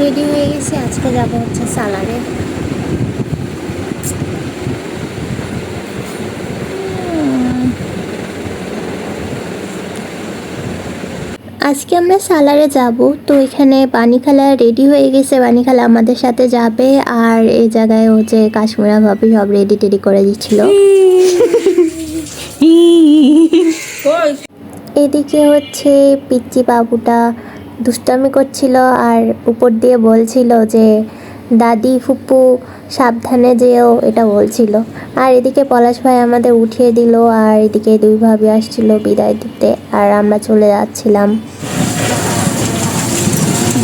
Ready হয়ে গেছি, আজকে যাব হচ্ছে সালারে। আজকে আমরা সালারে যাব, তো এখানে বানিখালা রেডি হয়ে গেছে, বানিখালা আমাদের সাথে যাবে। আর এই জায়গায় হচ্ছে কাশ্মীরা ভাবি সব রেডি টেডি করে দিচ্ছিল। এদিকে হচ্ছে পিচ্চি বাবুটা দুষ্টামি করছিল আর উপর দিয়ে বলছিল যে দাদি ফুপু সাবধানে যেও, এটা বলছিল। আর এদিকে পলাশ ভাই আমাদের উঠিয়ে দিল, আর এদিকে দুই ভাবি আসছিল বিদায় দিতে, আর আমরা চলে যাচ্ছিলাম।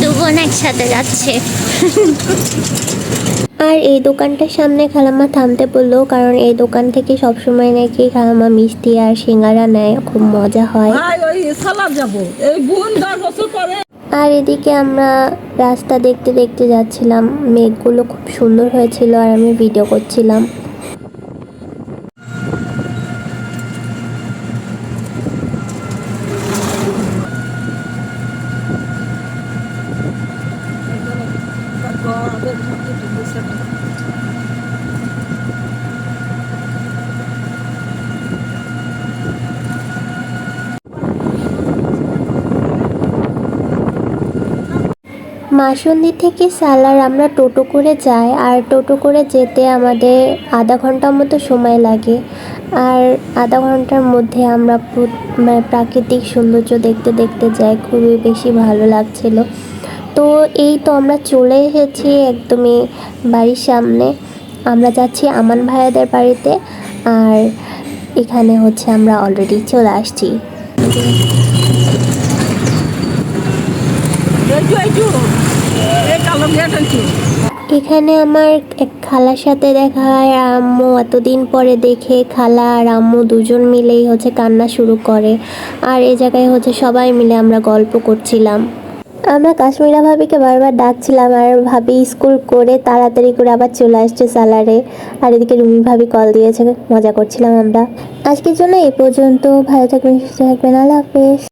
দু বোন একসাথে যাচ্ছে। আর এই দোকানটার সামনে খালাম্মা থামতে বললো, কারণ এই দোকান থেকে সবসময় নাকি খালাম্মা মিষ্টি আর সিঙ্গারা নেয়, খুব মজা হয়। আর এদিকে আমরা রাস্তা দেখতে দেখতে যাচ্ছিলাম, মেঘগুলো খুব সুন্দর হয়েছিল আর আমি ভিডিও করছিলাম। মাসুন্দি থেকে সালার আমরা টোটো করে যাই, আর টোটো করে যেতে আমাদের আধা ঘন্টার মতো সময় লাগে। আর আধা ঘন্টার মধ্যে আমরা প্রাকৃতিক সৌন্দর্য দেখতে দেখতে যাই, খুবই বেশি ভালো লাগছিল। তো এই তো আমরা চলে এসেছি একদমই বাড়ির সামনে। আমরা যাচ্ছি আমান ভাইয়াদের বাড়িতে, আর এখানে হচ্ছে আমরা অলরেডি চলে আসছি। এখানে আমার এক খালার সাথে দেখা হয়, আর আম্মু এতদিন পরে দেখে খালা আর আম্মু দুজন মিলেই হচ্ছে কান্না শুরু করে। আর এই জায়গায় হচ্ছে সবাই মিলে আমরা গল্প করছিলাম। আমরা কাশ্মীরা ভাবিকে বারবার ডাকছিলাম, আর ভাবি স্কুল করে তাড়াতাড়ি করে আবার চলে আসছে সালারে। আর এদিকে রুমি ভাবি কল দিয়েছে, মজা করছিলাম আমরা। আজকের জন্য এই পর্যন্ত, ভালো থাকবেন, সুস্থ থাকবেন, আল্লাহ হাফেজ।